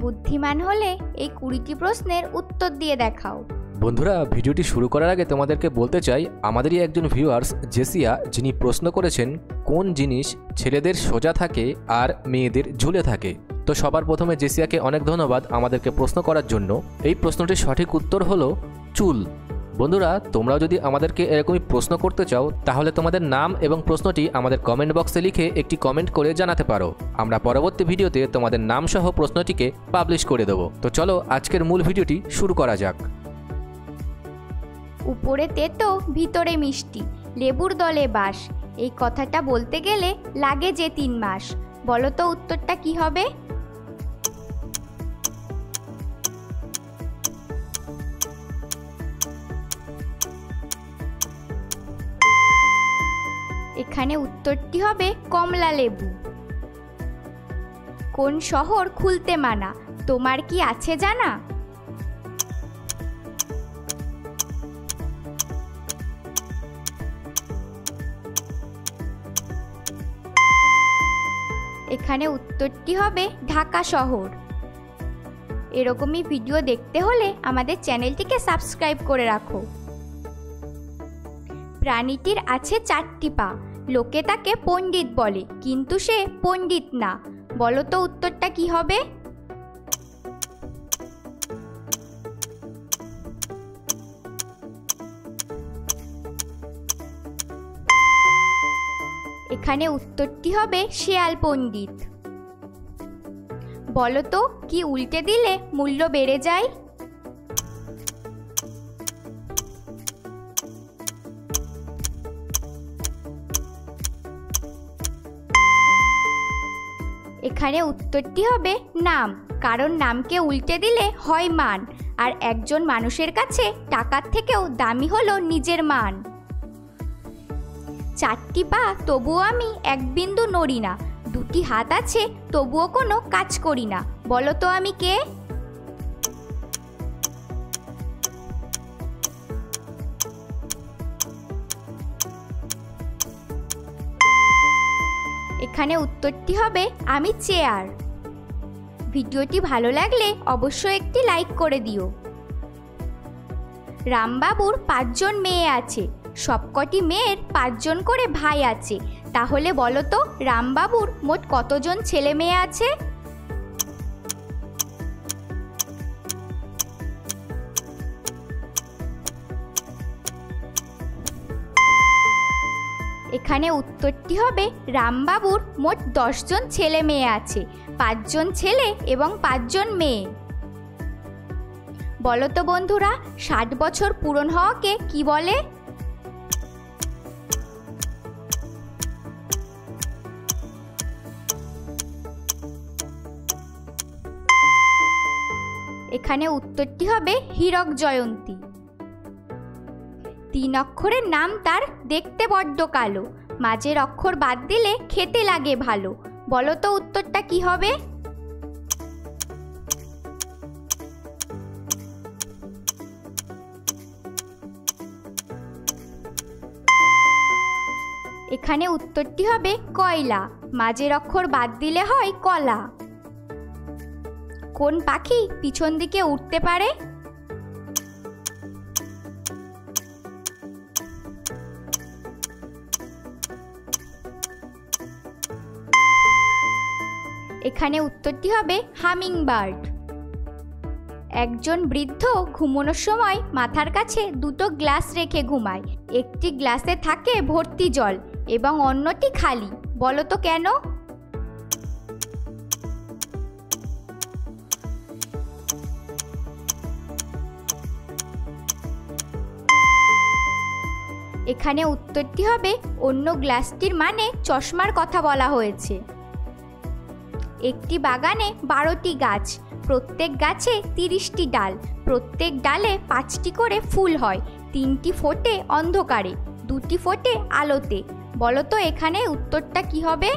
বুদ্ধিমান হলে এই 20টি প্রশ্নের উত্তর দিয়ে দেখাও। বন্ধুরা, ভিডিওটি শুরু করার আগে তোমাদেরকে বলতে চাই, আমাদেরই একজন ভিউয়ার্স জেসিয়া, যিনি প্রশ্ন করেছেন কোন জিনিস ছেলেদের সোজা থাকে আর মেয়েদের ঝুলে থাকে। তো সবার প্রথমে জেসিয়াকে অনেক ধন্যবাদ আমাদেরকে প্রশ্ন করার জন্য। এই প্রশ্নটির সঠিক উত্তর হলো চুল। বন্ধুরা, তোমরাও যদি আমাদেরকে এরকমই প্রশ্ন করতে চাও তাহলে তোমাদের নাম এবং প্রশ্নটি আমাদের কমেন্ট বক্সে লিখে একটি কমেন্ট করে জানাতে পারো। আমরা পরবর্তী ভিডিওতে তোমাদের নাম সহ প্রশ্নটিকে পাবলিশ করে দেবো। তো চলো আজকের মূল ভিডিওটি শুরু করা যাক। উপরে তেতো ভিতরে মিষ্টি, লেবুর দলে বাস, এই কথাটা বলতে গেলে লাগে যে 3 মাস। বলো তো উত্তরটা কি হবে? এখানে উত্তরটি হবে কমলা লেবু। কোন শহর খুলতে মানা, তোমার কি আছে জানা? এখানে উত্তরটি হবে ঢাকা শহর। এরকমই ভিডিও দেখতে হলে আমাদের চ্যানেলটিকে সাবস্ক্রাইব করে রাখো। প্রাণীটির আছে 4টি পা, লোকে তাকে পণ্ডিত বলে কিন্তু সে পণ্ডিত না। বলো তো উত্তরটা কি হবে? এখানে উত্তরটি হবে শেয়াল পণ্ডিত। বলো তো কি উল্টে দিলে মূল্য বেড়ে যায়? এখানে উত্তরটি হবে নাম, কারণ নামকে উল্টে দিলে হয় মান, আর একজন মানুষের কাছে টাকার থেকেও দামি হলো নিজের মান। 4টি পা তবুও আমি এক বিন্দু নড়ি না, 2টি হাত আছে তবুও কোনো কাজ করি না। বলো তো আমি কে? এখানে উত্তরটি হবে আমি চেয়ার। ভিডিওটি ভালো লাগলে অবশ্যই একটি লাইক করে দিও। রামবাবুর 5 জন মেয়ে আছে, সবকটি মেয়ের 5 জন করে ভাই আছে। তাহলে বলো তো রামবাবুর মোট কতজন ছেলে মেয়ে আছে? এখানে উত্তরটি হবে রামবাবুর মোট 10 জন ছেলে মেয়ে আছে, 5 জন ছেলে এবং 5 জন মেয়ে। বলো তো বন্ধুরা, 60 বছর পূরণ হওয়াকে কি বলে? এখানে উত্তরটি হবে হীরক জয়ন্তী। 3 অক্ষরের নাম তার, দেখতে বড্ড কালো, মাঝের অক্ষর বাদ দিলে খেতে লাগে ভালো। বলো তো উত্তরটা কি হবে? এখানে উত্তরটি হবে কয়লা, মাঝের অক্ষর বাদ দিলে হয় কলা। কোন পাখি পিছন দিকে উঠতে পারে? এখানে উত্তরটি হবে হামিংবার্ড। একজন বৃদ্ধ ঘুমানোর সময় মাথার কাছে 2টো গ্লাস রেখে ঘুমায়। একটি গ্লাসে থাকে ভর্তি জল এবং অন্যটি খালি। বলো তো কেন? এখানে উত্তরটি হবে অন্য গ্লাসটির মানে চশমার কথা বলা হয়েছে। একটি বাগানে 12টি গাছ, প্রত্যেক গাছে 30টি ডাল, প্রত্যেক ডালে 5টি করে ফুল হয়, 3টি ফোটে অন্ধকারে, 2টি ফোটে আলোতে। বলো তো এখানে উত্তরটা কি হবে?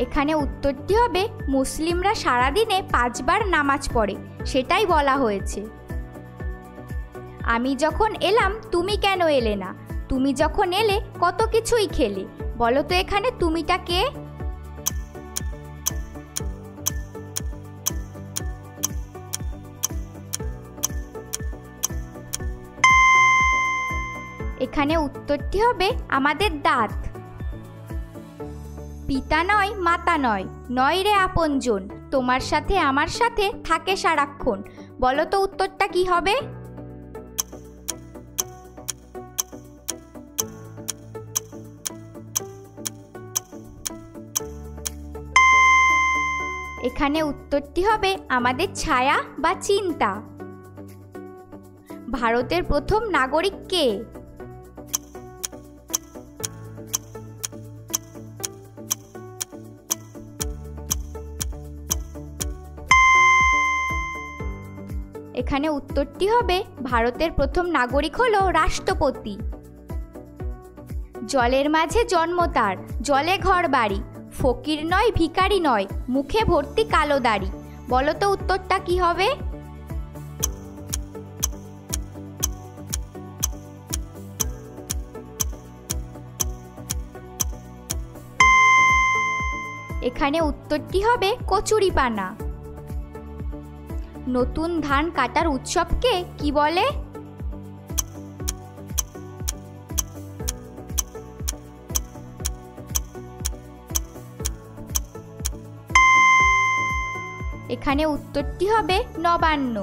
এখানে উত্তরটি হবে মুসলিমরা সারাদিনে 5 বার নামাজ পড়ে, সেটাই বলা হয়েছে। আমি যখন এলাম তুমি কেন এলে না? তুমি যখন এলে কত কিছুই খেলে। বলো তো এখানে তুমিটা কে? এখানে উত্তরটি হবে আমাদের দাঁত। পিতা নয় মাতা নয়, নয় রে আপনজন, তোমার সাথে আমার সাথে থাকে সারাক্ষণ। বলো তো উত্তরটা কি হবে? এখানে উত্তরটি হবে আমাদের ছায়া বা চিন্তা। ভারতের প্রথম নাগরিক কে? এখানে উত্তরটি হবে ভারতের প্রথম নাগরিক হলো রাষ্ট্রপতি। জলের মাঝে জন্ম তার, জলে ঘর বাড়ি, ফকির নয় ভিখারি নয়, মুখে ভর্তি কালো দাড়ি। বলো তো উত্তরটা কি হবে? এখানে উত্তরটি হবে কচুরিপানা। নতুন ধান কাটার উৎসবকে কি বলে? এখানে উত্তরটি হবে নবান্ন।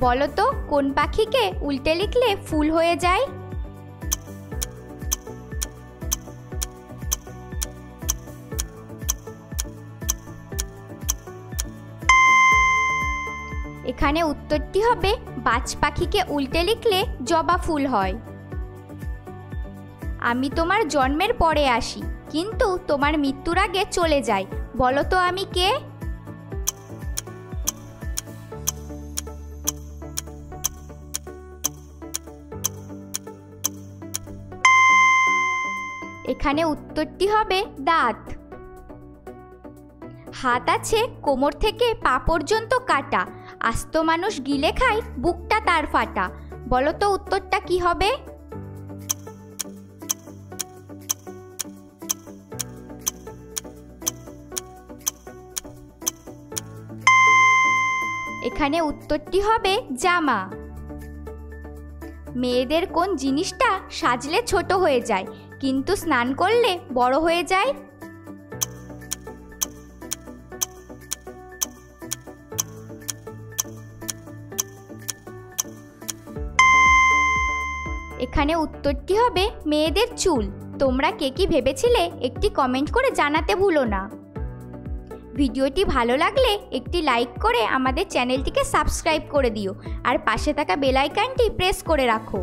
বলো তো কোন পাখিকে উল্টে লিখলে ফুল হয়ে যায়? এখানে উত্তরটি হবে বাজ পাখিকে উল্টে লিখলে জবা ফুল হয়। আমি তোমার জন্মের পরে আসি, কিন্তু তোমার মৃত্যুর আগে চলে যাই। বলো তো আমি কে? এখানে উত্তরটি হবে দাঁত। হাত আছে কোমর থেকে পা পর্যন্ত কাটা, আস্ত মানুষ গিলে খায় বুকটা তার ফাটা। বলো তো উত্তরটা কি হবে? এখানে উত্তরটি হবে জামা। মেয়েদের কোন জিনিসটা সাজলে ছোট হয়ে যায় কিন্তু স্নান করলে বড় হয়ে যায়? এখানে উত্তরটি হবে মেয়েদের চুল। তোমরা কে কি ভেবেছিলে একটি কমেন্ট করে জানাতে ভুলো না। ভিডিওটি ভালো লাগলে একটি লাইক করে আমাদের চ্যানেলটিকে সাবস্ক্রাইব করে দিও আর পাশে থাকা বেল আইকনটি প্রেস করে রাখো।